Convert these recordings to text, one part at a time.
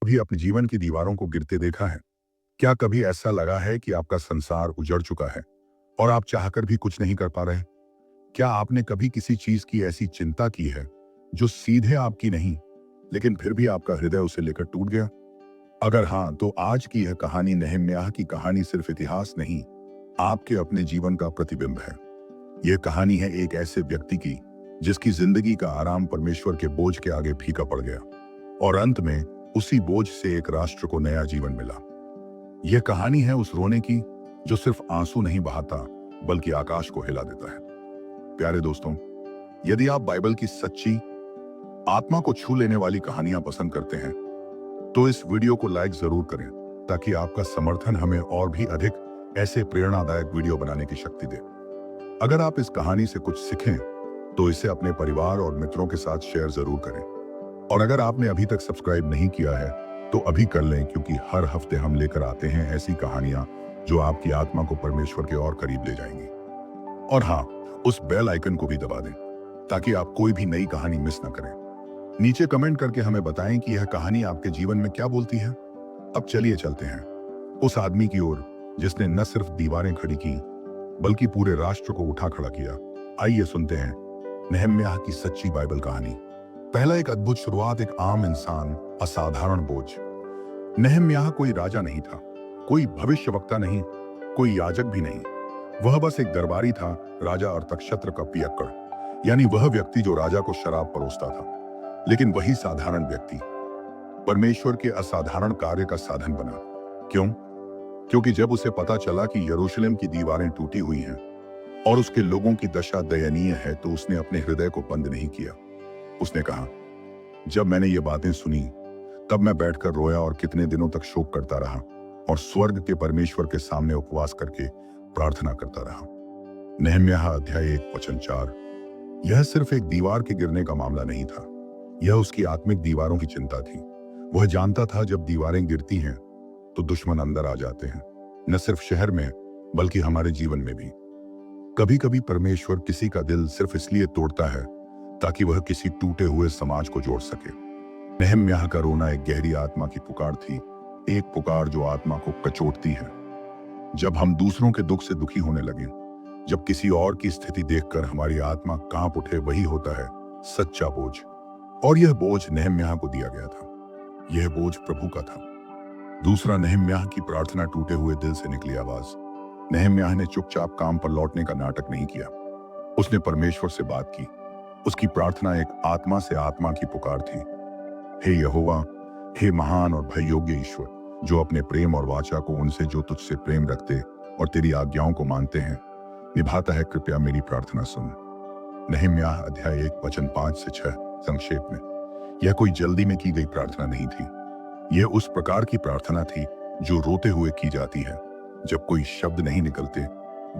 कभी अपने जीवन की दीवारों को गिरते देखा है? क्या कभी ऐसा लगा है कि आपका संसार उजड़ चुका है और आप चाहकर भी कुछ नहीं कर पा रहे? क्या आपने कभी किसी चीज की ऐसी चिंता की है जो सीधे आपकी नहीं, लेकिन फिर भी आपका हृदय उसे लेकर टूट गया? अगर हाँ, तो आज की यह कहानी नेहम्याह की कहानी सिर्फ इतिहास नहीं, आपके अपने जीवन का प्रतिबिंब है। यह कहानी है एक ऐसे व्यक्ति की जिसकी जिंदगी का आराम परमेश्वर के बोझ के आगे फीका पड़ गया और अंत में उसी बोझ से एक राष्ट्र को नया जीवन मिला। यह कहानी है उस रोने की जो सिर्फ आंसू नहीं बहाता बल्कि आकाश को हिला देता है। प्यारे दोस्तों, यदि आप बाइबल की सच्ची, आत्मा को छू लेने वाली कहानियां पसंद करते हैं तो इस वीडियो को लाइक जरूर करें ताकि आपका समर्थन हमें और भी अधिक ऐसे प्रेरणादायक वीडियो बनाने की शक्ति दे। अगर आप इस कहानी से कुछ सीखें तो इसे अपने परिवार और मित्रों के साथ शेयर जरूर करें। और अगर आपने अभी तक सब्सक्राइब नहीं किया है तो अभी कर लें, क्योंकि हर हफ्ते हम लेकर आते हैं ऐसी कहानियां जो आपकी आत्मा को परमेश्वर के और करीब ले जाएंगी। और हाँ, उस बेल आइकन को भी दबा दें ताकि आप कोई भी नई कहानी मिस ना करें। नीचे कमेंट करके हमें बताएं कि यह कहानी आपके जीवन में क्या बोलती है। अब चलिए चलते हैं उस आदमी की ओर जिसने न सिर्फ दीवारें खड़ी की बल्कि पूरे राष्ट्र को उठा खड़ा किया। आइए सुनते हैं नेहम्याह की सच्ची बाइबल कहानी। पहला एक अद्भुत शुरुआत, एक आम इंसान, असाधारण बोझ। नेहम्याह कोई राजा नहीं था, कोई भविष्यवक्ता नहीं, कोई याजक भी नहीं। वह बस एक दरबारी था, राजा और तक्षत्र का पियक्कड़, यानी वह व्यक्ति जो राजा को शराब परोसता था। लेकिन वही साधारण व्यक्ति परमेश्वर के असाधारण कार्य का साधन बना। क्यों? क्योंकि जब उसे पता चला कि यरूशलेम की दीवारें टूटी हुई हैं और उसके लोगों की दशा दयनीय है, तो उसने अपने हृदय को बंद नहीं किया। उसने कहा, जब मैंने ये बातें सुनी तब मैं बैठकर रोया और कितने दिनों तक शोक करता रहा और स्वर्ग के परमेश्वर के सामने उपवास करके प्रार्थना करता रहा। नेहम्याह अध्याय 1 वचन 4। यह सिर्फ एक दीवार के गिरने का मामला नहीं था, यह उसकी आत्मिक दीवारों की चिंता थी। वह जानता था जब दीवारें गिरती हैं तो दुश्मन अंदर आ जाते हैं, न सिर्फ शहर में बल्कि हमारे जीवन में भी। कभी कभी परमेश्वर किसी का दिल सिर्फ इसलिए तोड़ता है ताकि वह किसी टूटे हुए समाज को जोड़ सके। नेहम्याह का रोना एक गहरी आत्मा की पुकार थी, एक पुकार जो आत्मा को कचोटती है। जब हम दूसरों के दुख से दुखी होने लगे, जब किसी और की स्थिति देखकर हमारी आत्मा कांप उठे, वही होता है सच्चा बोझ। और यह बोझ नेहम्याह को दिया गया था। यह बोझ प्रभु का था। दूसरा, नेहम्याह की प्रार्थना टूटे हुए दिल से निकली आवाज। नेहम्याह ने चुपचाप काम पर लौटने का नाटक नहीं किया, उसने परमेश्वर से बात की। उसकी प्रार्थना एक आत्मा से आत्मा की पुकार थी। हे यहोवा, हे महान और भय योग्य ईश्वर, जो अपने प्रेम और वाचा को उनसे जो तुझसे प्रेम रखते और तेरी आज्ञाओं को मानते हैं निभाता है, कृपया मेरी प्रार्थना सुन। नेहम्याह अध्याय 1 वचन 5 से 6। संक्षेप में, यह कोई जल्दी में की गई प्रार्थना नहीं थी। यह उस प्रकार की प्रार्थना थी जो रोते हुए की जाती है, जब कोई शब्द नहीं निकलते,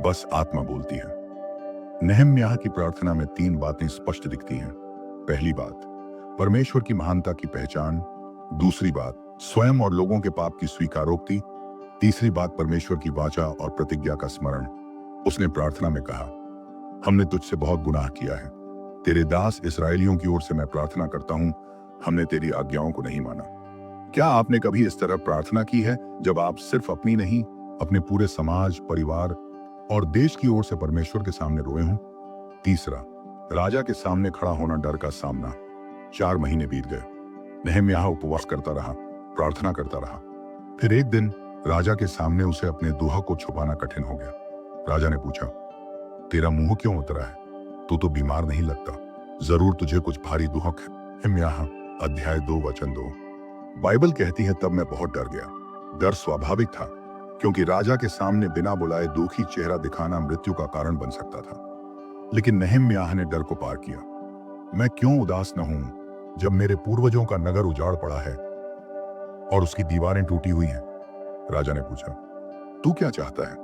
बस आत्मा बोलती है। नेहम्याह की प्रार्थना में 3 बातें स्पष्ट दिखती हैं। पहली बात, परमेश्वर की महानता की पहचान। दूसरी बात, स्वयं और लोगों के पाप की स्वीकारोक्ति। तीसरी बात, परमेश्वर की वाचा और प्रतिज्ञा का स्मरण। उसने प्रार्थना में कहा, हमने तुझसे बहुत गुनाह किया है, तेरे दास इस्राएलियों की ओर से मैं प्रार्थना करता हूं, हमने तेरी आज्ञाओं को नहीं माना। क्या आपने कभी इस तरह प्रार्थना की है जब आप सिर्फ अपनी नहीं, अपने पूरे समाज, परिवार और देश की ओर से परमेश्वर के सामने रोए हों? तीसरा, राजा के सामने खड़ा होना, डर का सामना। 4 महीने बीत गए, नेहम्याह उपवास करता रहा, प्रार्थना करता रहा। फिर एक दिन राजा के सामने उसे अपने दुख को छुपाना कठिन हो गया। राजा ने पूछा, तेरा मुंह क्यों उतरा है? तू तो बीमार नहीं लगता, जरूर तुझे कुछ भारी दुख है। नेहम्याह अध्याय 2 वचन 2। बाइबल कहती है, तब मैं बहुत डर गया। डर स्वाभाविक था, क्योंकि राजा के सामने बिना बुलाए दुखी चेहरा दिखाना मृत्यु का कारण बन सकता था। लेकिन नेहम्याह ने डर को पार किया। मैं क्यों उदास न हूं जब मेरे पूर्वजों का नगर उजाड़ पड़ा है और उसकी दीवारें टूटी हुई हैं? राजा ने पूछा, तू क्या चाहता है?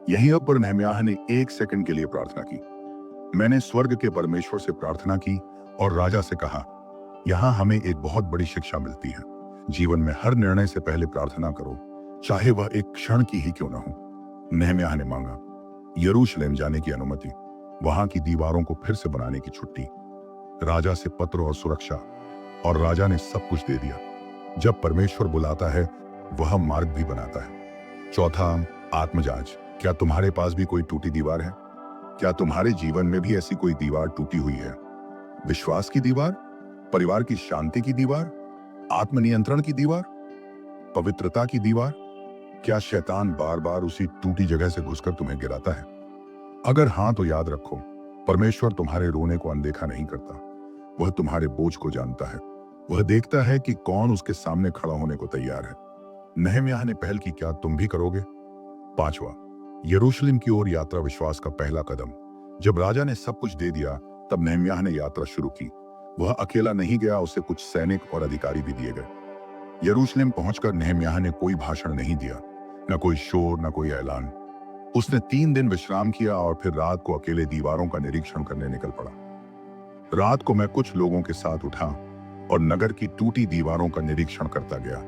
यहीं पर नेहम्याह ने 1 सेकंड के लिए प्रार्थना की। मैंने स्वर्ग के परमेश्वर से प्रार्थना की और राजा से कहा, यहां हमें एक बहुत बड़ी शिक्षा मिलती है। जीवन में हर निर्णय से पहले प्रार्थना करो, चाहे वह एक क्षण की ही क्यों न हो। नेहम्याह ने मांगा यरूशलेम जाने की अनुमति, वहां की दीवारों को फिर से बनाने की छुट्टी, राजा से पत्र और सुरक्षा, और राजा ने सब कुछ दे दिया। जब परमेश्वर बुलाता है वह मार्ग भी बनाता है। चौथा, आत्मजांच। क्या तुम्हारे पास भी कोई टूटी दीवार है? क्या तुम्हारे जीवन में भी ऐसी कोई दीवार टूटी हुई है? विश्वास की दीवार, परिवार की शांति की दीवार, आत्मनियंत्रण की दीवार, पवित्रता की दीवार? क्या शैतान बार बार उसी टूटी जगह से घुसकर तुम्हें गिराता है? अगर हाँ, तो याद रखो, परमेश्वर तुम्हारे रोने को अनदेखा नहीं करता। वह तुम्हारे बोझ को जानता है। वह देखता है कि कौन उसके सामने खड़ा होने को तैयार है। नहम्याह ने पहल की, क्या तुम भी करोगे? पांचवा, यरूशलेम की ओर यात्रा, विश्वास का पहला कदम। जब राजा ने सब कुछ दे दिया, तब नहम्याह ने यात्रा शुरू की। वह अकेला नहीं गया, उसे कुछ सैनिक और अधिकारी भी दिए गए। यरूशलेम पहुंचकर नहम्याह ने कोई भाषण नहीं दिया, न कोई शोर, न कोई ऐलान। उसने 3 दिन विश्राम किया और फिर रात को अकेले दीवारों का निरीक्षण करने निकल पड़ा। रात को मैं कुछ लोगों के साथ उठा और नगर की टूटी दीवारों का निरीक्षण करता गया।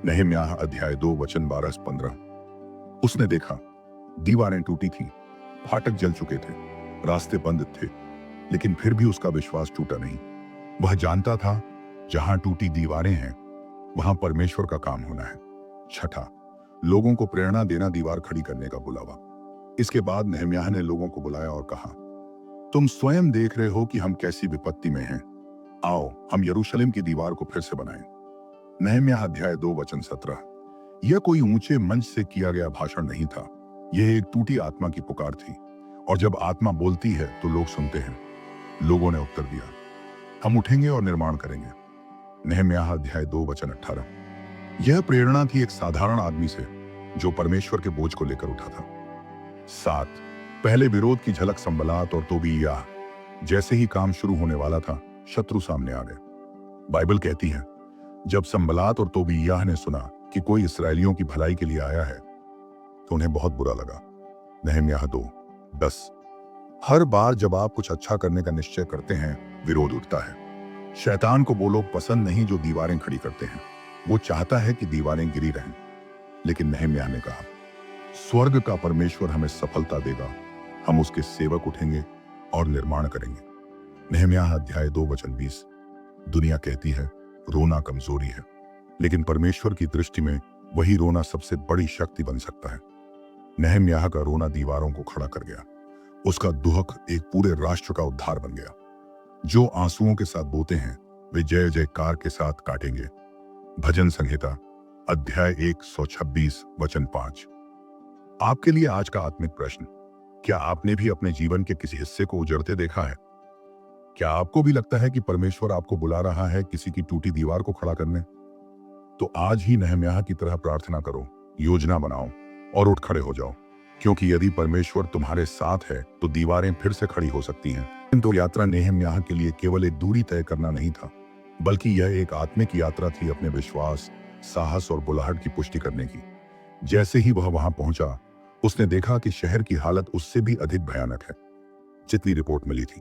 नहम्याह अध्याय 2 वचन 12-15। उसने देखा, दीवारें टूटी थीं, फाटक जल चुके थे, रास्ते बंद थे, लेकिन फिर भी उसका विश्वास टूटा नहीं। वह जानता था, जहां टूटी दीवारें हैं वहां परमेश्वर का काम होना है। छठा, लोगों को प्रेरणा देना, दीवार खड़ी करने का बुलावा। इसके बाद नहम्याह ने लोगों को बुलाया और कहा, तुम स्वयं देख रहे हो कि हम कैसी विपत्ति में हैं। आओ, हम यरूशलेम की दीवार को फिर से बनाएं। नहम्याह अध्याय 2 वचन 17। यह कोई ऊंचे मंच से किया गया भाषण नहीं था। यह एक टूटी आत्मा की पुकार थी, और जब आत्मा बोलती है तो लोग सुनते हैं। लोगों ने उत्तर दिया, हम उठेंगे और निर्माण करेंगे। नहम्याह अध्याय 2 वचन 18। यह प्रेरणा थी एक साधारण आदमी से, जो परमेश्वर के बोझ को लेकर उठा था। 7, पहले विरोध की झलक। संबलात और तोबीयाह। जैसे ही काम शुरू होने वाला था, शत्रु सामने आ गए। बाइबल कहती है, जब संबलात और तोबीयाह ने सुना कि कोई इसराइलियों की भलाई के लिए आया है, तो उन्हें बहुत बुरा लगा। नहम्याह 2:10। हर बार जब आप कुछ अच्छा करने का निश्चय करते हैं, विरोध उठता है। शैतान को वो लोग पसंद नहीं जो दीवारें खड़ी करते हैं। वो चाहता है कि दीवारें गिरी रहें। लेकिन नहम्याह ने कहा, स्वर्ग का परमेश्वर हमें सफलता देगा। हम उसके सेवक उठेंगे और निर्माण करेंगे। नहम्याह अध्याय 2 वचन 20। दुनिया कहती है, रोना कमजोरी है, लेकिन परमेश्वर की दृष्टि में वही रोना सबसे बड़ी शक्ति बन सकता है। नहम्याह का रोना दीवारों को खड़ा कर गया। उसका दुहक एक पूरे राष्ट्र का उद्धार बन गया। जो आंसुओं के साथ बोते हैं, वे जय जयकार के साथ काटेंगे। भजन संहिता अध्याय 126 वचन 5। आपके लिए आज का आत्मिक प्रश्न, क्या आपने भी अपने जीवन के किसी हिस्से को उजड़ते देखा है? क्या आपको भी लगता है कि परमेश्वर आपको बुला रहा है किसी की टूटी दीवार को खड़ा करने? तो आज ही नहम्याह की तरह प्रार्थना करो, योजना बनाओ और उठ खड़े हो जाओ, क्योंकि यदि परमेश्वर तुम्हारे साथ है तो दीवारें फिर से खड़ी हो सकती हैं। तो यात्रा नहम्याह के लिए केवल एक दूरी तय करना नहीं था, बल्कि यह एक आत्मिक यात्रा थी, अपने विश्वास, साहस और बुलाहट की पुष्टि करने की। जैसे ही वह वहां पहुंचा, उसने देखा कि शहर की हालत उससे भी अधिक भयानक है जितनी रिपोर्ट मिली थी।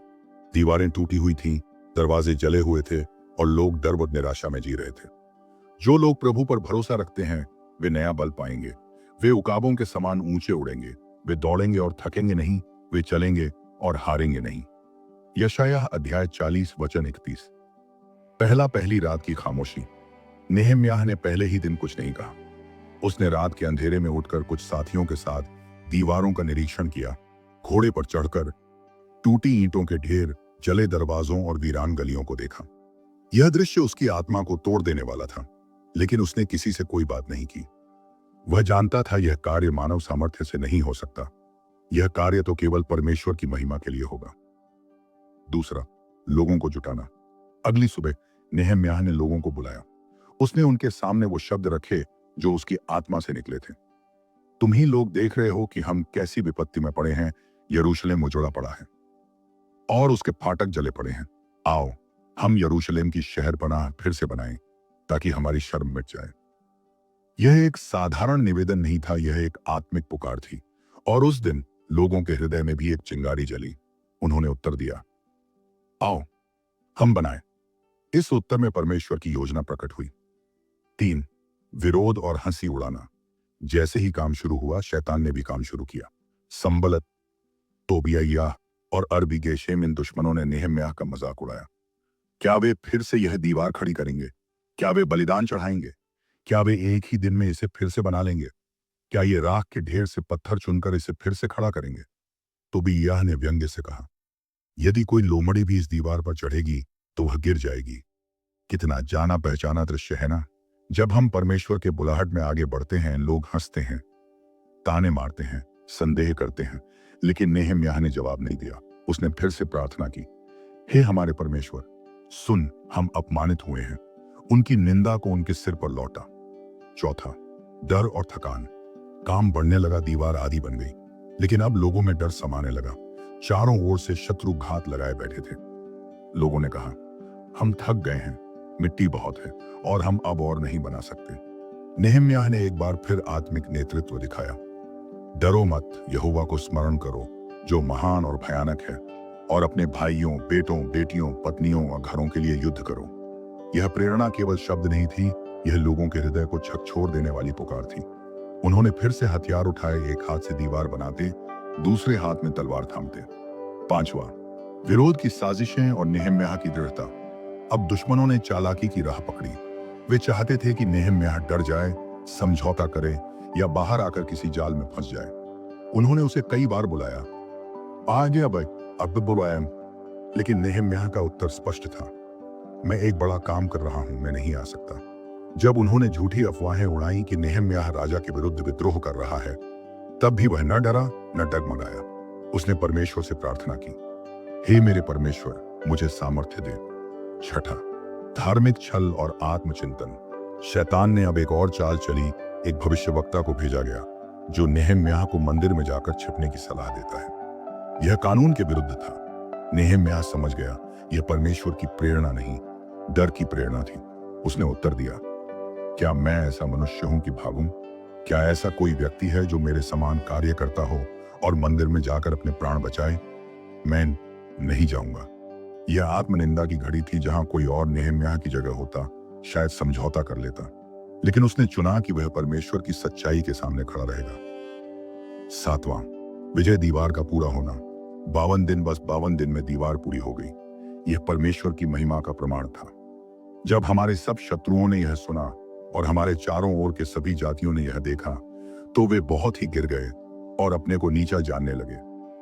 दीवारें टूटी हुई थीं, दरवाजे जले हुए थे और लोग डर व निराशा में जी रहे थे। जो लोग प्रभु पर भरोसा रखते हैं, वे नया बल पाएंगे। वे उकाबों के समान ऊंचे उड़ेंगे। वे दौड़ेंगे और थकेंगे नहीं, वे चलेंगे और हारेंगे नहीं। यशायाह अध्याय 40 वचन 31। पहली रात की खामोशी। नहम्याह ने पहले ही दिन कुछ नहीं कहा। उसने रात के अंधेरे में उठकर कुछ साथियों के साथ दीवारों का निरीक्षण किया। घोड़े पर चढ़कर टूटी ईंटों के ढेर, जले दरवाजों और वीरान गलियों को देखा। यह दृश्य उसकी आत्मा को तोड़ देने वाला था, लेकिन उसने किसी से कोई बात नहीं की। वह जानता था यह कार्य मानव सामर्थ्य से नहीं हो सकता। यह कार्य तो केवल परमेश्वर की महिमा के लिए होगा। दूसरा, लोगों को जुटाना। अगली सुबह नहम्याह ने लोगों को बुलाया। उसने उनके सामने वो शब्द रखे जो उसकी आत्मा से निकले थे। तुम ही लोग देख रहे हो कि हम कैसी विपत्ति में पड़े हैं। यरूशलेम उजड़ा पड़ा है और उसके फाटक जले पड़े हैं। आओ, हम यरूशलेम की शहरपनाह फिर से बनाएं, ताकि हमारी शर्म मिट जाए। यह एक साधारण निवेदन नहीं था, यह एक आत्मिक पुकार थी। और उस दिन लोगों के हृदय में भी एक चिंगारी जली। उन्होंने उत्तर दिया, आओ, हम बनाएं। इस उत्तर में परमेश्वर की योजना प्रकट हुई। 3, विरोध और हंसी उड़ाना। जैसे ही काम शुरू हुआ, शैतान ने भी काम शुरू किया। संबलत, तोबियाह और अरबी गेशेम, इन दुश्मनों ने नहम्याह का मजाक उड़ाया। क्या वे फिर से यह दीवार खड़ी करेंगे? क्या वे बलिदान चढ़ाएंगे? क्या वे एक ही दिन में इसे फिर से बना लेंगे? क्या ये राख के ढेर से पत्थर चुनकर इसे फिर से खड़ा करेंगे? तो भी यह ने व्यंग्य से कहा, यदि कोई लोमड़ी भी इस दीवार पर चढ़ेगी तो वह गिर जाएगी। कितना जाना पहचाना दृश्य है ना। जब हम परमेश्वर के बुलाहट में आगे बढ़ते हैं, लोग हंसते हैं, ताने मारते हैं, संदेह करते हैं, लेकिन नेहम्याह ने जवाब नहीं दिया। उसने फिर से प्रार्थना की, हे हमारे परमेश्वर, सुन, हम अपमानित हुए हैं। उनकी निंदा को उनके सिर पर लौटा। चौथा, डर और थकान। काम बढ़ने लगा, दीवार आधी बन गई, लेकिन अब लोगों में डर समाने लगा। चारों ओर से शत्रु घात लगाए बैठे थे। लोगों ने कहा, हम थक गए हैं, मिट्टी बहुत है और हम अब और नहीं बना सकते। नेहम्याह ने एक बार फिर आत्मिक नेतृत्व दिखाया। डरो मत, यहोवा को स्मरण करो जो महान और भयानक है, और अपने भाइयों, बेटों, बेटियों, पत्नियों और घरों के लिए युद्ध करो। यह प्रेरणा केवल शब्द नहीं थी, यह लोगों के हृदय को झकझोर देने वाली पुकार थी। उन्होंने फिर से हथियार उठाए, एक हाथ से दीवार बनाते, दूसरे हाथ में तलवार थामते। पांचवा, विरोध की साजिशें और नेहम्याह की दृढ़ता। अब दुश्मनों ने चालाकी की राह पकड़ी। वे चाहते थे कि नेहम्याह डर जाए, समझौता करे या बाहर आकर किसी जाल में फंस जाए। उन्होंने उसे कई बार बुलाया, आ गया भाई, अब बुलाया, लेकिन नेहम्याह का उत्तर स्पष्ट था, मैं एक बड़ा काम कर रहा हूं, मैं नहीं आ सकता। जब उन्होंने झूठी अफवाहें उड़ाई कि नेहम्याह राजा के विरुद्ध विद्रोह कर रहा है, तब भी वह न डरा न डगमगाया। उसने परमेश्वर से प्रार्थना की, हे मेरे परमेश्वर, मुझे सामर्थ्य दे। छठा, धार्मिक छल और आत्मचिंतन। शैतान ने अब एक और चाल चली। एक भविष्यवक्ता को भेजा गया जो नेहम्याह को मंदिर में जाकर छिपने की सलाह देता है। यह कानून के विरुद्ध था। नेहम्याह समझ गया, यह परमेश्वर की प्रेरणा नहीं, डर की प्रेरणा थी। उसने उत्तर दिया, क्या मैं ऐसा मनुष्य हूं कि भागूं? क्या ऐसा कोई व्यक्ति है जो मेरे समान कार्य करता हो और मंदिर में जाकर अपने प्राण बचाए? मैं नहीं जाऊंगा। यह आत्मनिंदा की घड़ी थी। जहां कोई और नेहम्याह की जगह होता, शायद समझौता कर लेता, लेकिन उसने चुना कि वह परमेश्वर की सच्चाई के सामने खड़ा रहेगा। सातवां, विजय दीवार का पूरा होना। 52 दिन, बस 52 दिन में दीवार पूरी हो गई। यह परमेश्वर की महिमा का प्रमाण था। जब हमारे सब शत्रुओं ने यह सुना और हमारे चारों ओर के सभी जातियों ने यह देखा, तो वे बहुत ही गिर गए और अपने को नीचा जानने लगे,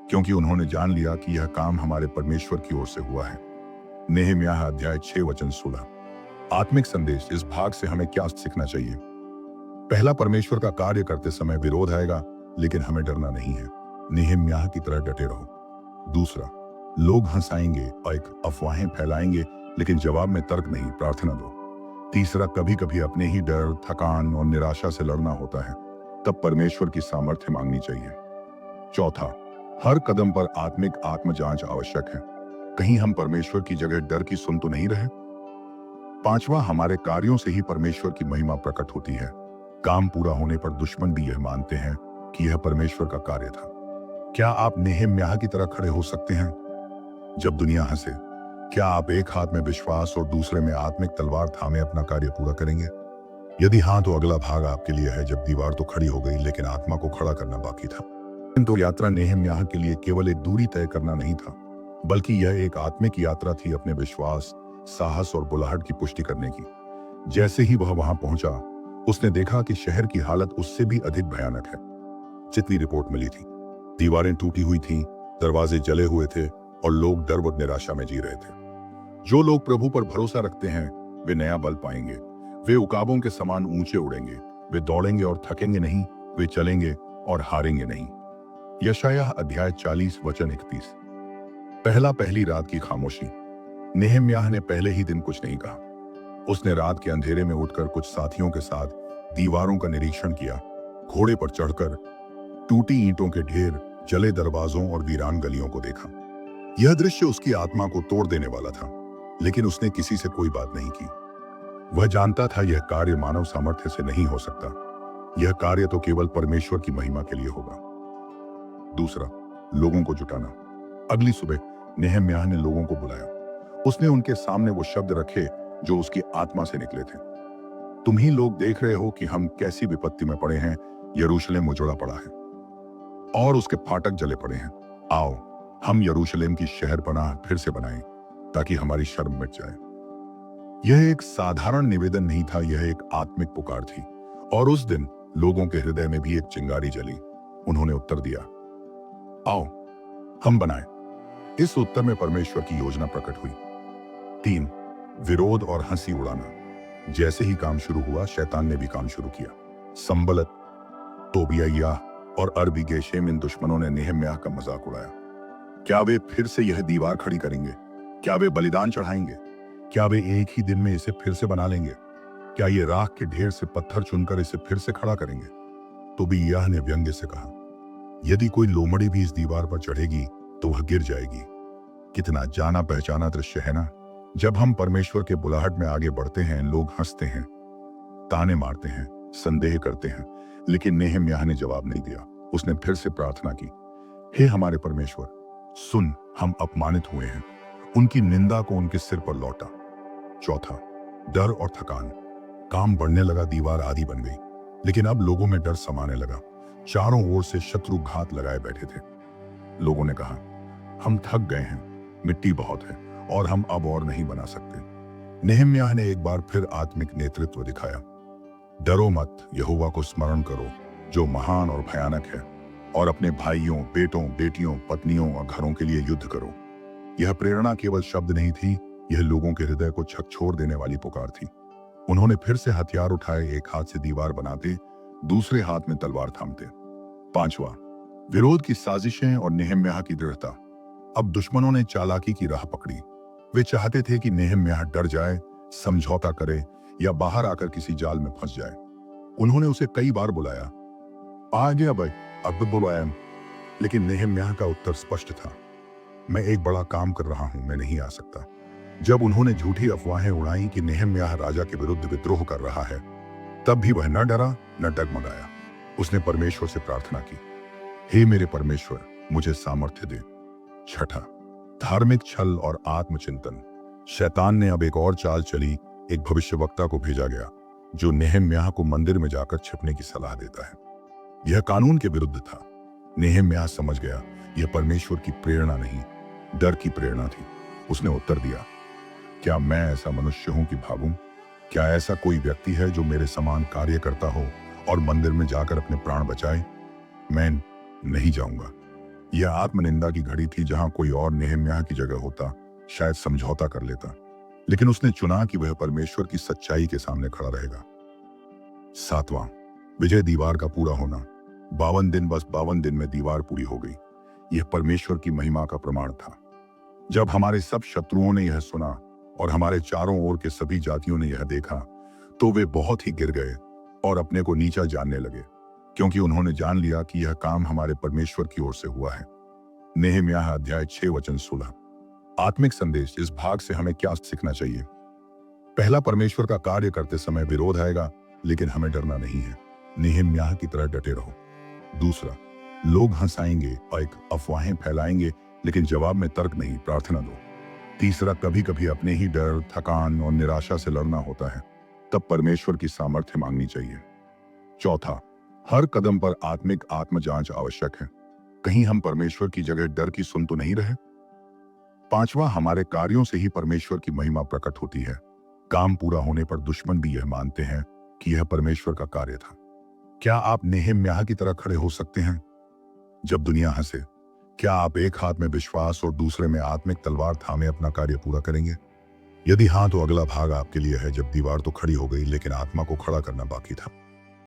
क्योंकि उन्होंने जान लिया कि यह काम हमारे परमेश्वर की ओर से हुआ है। नेहम्याह अध्याय 6 वचन 16। आत्मिक संदेश। इस भाग से हमें क्या सीखना चाहिए? पहला, परमेश्वर का कार्य करते समय विरोध आएगा, लेकिन हमें डरना नहीं है। नेहम्याह की तरह डटे रहो। दूसरा, लोग हंसाएंगे और एक अफवाहें फैलाएंगे, लेकिन जवाब में तर्क नहीं, प्रार्थना दो। तीसरा, कभी कभी अपने ही डर, थकान और निराशा से लड़ना होता है, तब परमेश्वर की सामर्थ्य मांगनी चाहिए। चौथा, हर कदम पर आत्मिक आत्म जांच आवश्यक है। कहीं हम परमेश्वर की जगह डर की सुन तो नहीं रहे? पांचवा, हमारे कार्यों से ही परमेश्वर की महिमा प्रकट होती है। काम पूरा होने पर दुश्मन भी यह मानते हैं कि यह परमेश्वर का कार्य था। क्या आप नेहम्याह की तरह खड़े हो सकते हैं? जब दुनिया हंसे, क्या आप एक हाथ में विश्वास और दूसरे में आत्मिक तलवार थामे अपना कार्य पूरा करेंगे? यदि हाँ, तो अगला भाग आपके लिए है, जब दीवार तो खड़ी हो गई, लेकिन आत्मा को खड़ा करना बाकी था। तो यात्रा नेहम्याह के लिए केवल एक दूरी तय करना नहीं था, बल्कि यह एक आत्मिक यात्रा थी, अपने विश्वास, साहस और बुलाहट की पुष्टि करने की। जैसे ही वह वहां पहुंचा, उसने देखा कि शहर की हालत उससे भी अधिक भयानक है जितनी रिपोर्ट मिली थी। दीवारें टूटी हुई थीं, दरवाजे जले हुए थे और लोग डर व निराशा में जी रहे थे। जो लोग प्रभु पर भरोसा रखते हैं, वे नया बल पाएंगे। वे उकाबों के समान ऊंचे उड़ेंगे। वे दौड़ेंगे और थकेंगे नहीं, वे चलेंगे और हारेंगे नहीं। यशायाह अध्याय 40 वचन 31। पहला, पहली रात की खामोशी। नेहम्याह ने पहले ही दिन कुछ नहीं कहा। उसने रात के अंधेरे में उठकर कुछ साथियों के साथ दीवारों का निरीक्षण किया। घोड़े पर चढ़कर टूटी ईंटों के ढेर, जले दरवाजों और वीरान गलियों को देखा। यह दृश्य उसकी आत्मा को तोड़ देने वाला था, लेकिन उसने किसी से कोई बात नहीं की। वह जानता था यह कार्य मानव सामर्थ्य से नहीं हो सकता। यह कार्य तो केवल परमेश्वर की महिमा के लिए होगा। दूसरा, लोगों को जुटाना। अगली सुबह नेहम्याह ने लोगों को बुलाया। उसने उनके सामने वो शब्द रखे जो उसकी आत्मा से निकले थे। तुम ही लोग देख रहे हो कि हम कैसी विपत्ति में पड़े हैं। यरूशलेम उजड़ा पड़ा है और उसके फाटक जले पड़े हैं। आओ, हम यरूशलेम की शहर पनाह फिर से बनाएं, ताकि हमारी शर्म मिट जाए। यह एक साधारण निवेदन नहीं था, यह एक आत्मिक पुकार थी। और उस दिन लोगों के हृदय में भी एक चिंगारी जली। उन्होंने उत्तर दिया, आओ हम बनाएं। इस उत्तर में परमेश्वर की योजना प्रकट हुई। 3, विरोध और हंसी उड़ाना। जैसे ही काम शुरू हुआ, शैतान ने भी काम शुरू किया। संबलत, तोबियाह और अरबी गेशेम, इन दुश्मनों ने नेहम्याह का मजाक उड़ाया। क्या वे फिर से यह दीवार खड़ी करेंगे? क्या वे बलिदान चढ़ाएंगे? क्या वे एक ही दिन में इसे फिर से बना लेंगे? क्या ये राख के ढेर से पत्थर चुनकर इसे फिर से खड़ा करेंगे? तोबियाह ने व्यंग्य से कहा, यदि कोई लोमड़ी भी इस दीवार पर चढ़ेगी तो वह गिर जाएगी। कितना जाना पहचाना दृश्य है ना। जब हम परमेश्वर के बुलाहट में आगे बढ़ते हैं, लोग हंसते हैं, ताने मारते हैं, संदेह करते हैं, लेकिन नेहम्याह ने जवाब नहीं दिया। उसने फिर से प्रार्थना की, हे हमारे परमेश्वर, सुन, हम अपमानित हुए हैं। उनकी निंदा को उनके सिर पर लौटा। 4, डर और थकान। काम बढ़ने लगा, दीवार आधी बन गई, लेकिन अब लोगों में डर समाने लगा। चारों ओर से शत्रु घात लगाए बैठे थे। लोगों ने कहा, हम थक गए हैं, मिट्टी बहुत है और हम अब और नहीं बना सकते। नेहम्याह ने एक बार फिर आत्मिक नेतृत्व दिखाया। डरो मत, यहोवा को स्मरण करो जो महान और भयानक है, और अपने भाइयों, बेटों, बेटियों, पत्नियों और घरों के लिए युद्ध करो। यह प्रेरणा केवल शब्द नहीं थी, यह लोगों के हृदय को झकझोर देने वाली पुकार थी। उन्होंने फिर से हथियार उठाए, एक हाथ से दीवार बनाते, दूसरे हाथ में तलवार थामते। 5, विरोध की साजिशें और नेहम्याह की दृढ़ता। अब दुश्मनों ने चालाकी की राह पकड़ी। वे चाहते थे कि नेहम्याह डर जाए, समझौता करे या बाहर आकर किसी जाल में फंस जाए। उन्होंने उसे कई बार बुलाया, आ गया भाई, अब बुलाया, लेकिन नेहम्याह का उत्तर स्पष्ट था, मैं एक बड़ा काम कर रहा हूं, मैं नहीं आ सकता। जब उन्होंने झूठी अफवाहें उड़ाई कि नेहम्याह राजा के विरुद्ध विद्रोह कर रहा है, तब भी वह न डरा न डगमगाया। उसने परमेश्वर से प्रार्थना की, हे मेरे परमेश्वर, मुझे सामर्थ्य दे। 6, धार्मिक छल और आत्मचिंतन। शैतान ने अब एक और चाल चली। एक भविष्यवक्ता को भेजा गया जो नेहम्याह को मंदिर में जाकर छिपने की सलाह देता है। यह कानून के विरुद्ध था। नेहम्याह समझ गया, यह परमेश्वर की प्रेरणा नहीं, डर की प्रेरणा थी। उसने उत्तर दिया, क्या मैं ऐसा मनुष्य हूं कि भागूं? क्या ऐसा कोई व्यक्ति है जो मेरे समान कार्य करता हो और मंदिर में जाकर अपने प्राण बचाए? मैं नहीं जाऊंगा। यह आत्मनिंदा की घड़ी थी। जहां कोई और नेहम्याह की जगह होता, शायद समझौता कर लेता, लेकिन उसने चुना कि वह परमेश्वर की सच्चाई के सामने खड़ा रहेगा। 7, विजय दीवार का पूरा होना। 52 दिन, बस 52 दिन में दीवार पूरी हो गई। यह परमेश्वर की महिमा का प्रमाण था। जब हमारे सब शत्रुओं ने यह सुना और हमारे चारों ओर के सभी जातियों ने यह देखा, तो वे बहुत ही गिर गए और अपने को नीचा जानने लगे, क्योंकि उन्होंने जान लिया कि यह काम हमारे परमेश्वर की ओर से हुआ है। नेहम्याह अध्याय 6 वचन 16। आत्मिक संदेश। इस भाग से हमें क्या सीखना चाहिए? पहला, परमेश्वर का कार्य करते समय विरोध आएगा, लेकिन हमें डरना नहीं है। नेहम्याह की तरह डटे रहो। दूसरा, लोग हंसाएंगे और एक अफवाहें फैलाएंगे, लेकिन जवाब में तर्क नहीं, प्रार्थना दो। तीसरा, कभी कभी अपने ही डर, थकान और निराशा से लड़ना होता है, तब परमेश्वर की सामर्थ्य मांगनी चाहिए। चौथा, हर कदम पर आत्मिक आत्मजांच आवश्यक है। कहीं हम परमेश्वर की जगह डर की सुन तो नहीं रहे? 5वां, हमारे कार्यों से ही परमेश्वर की महिमा प्रकट होती है। काम पूरा होने पर दुश्मन भी यह मानते हैं कि यह परमेश्वर का कार्य था। क्या आप नेहम्याह की तरह खड़े हो सकते हैं? जब दुनिया हंसे, क्या आप एक हाथ में विश्वास और दूसरे में आत्मिक तलवार थामे अपना कार्य पूरा करेंगे? यदि हाँ, तो अगला भाग आपके लिए है, जब दीवार तो खड़ी हो गई, लेकिन आत्मा को खड़ा करना बाकी था।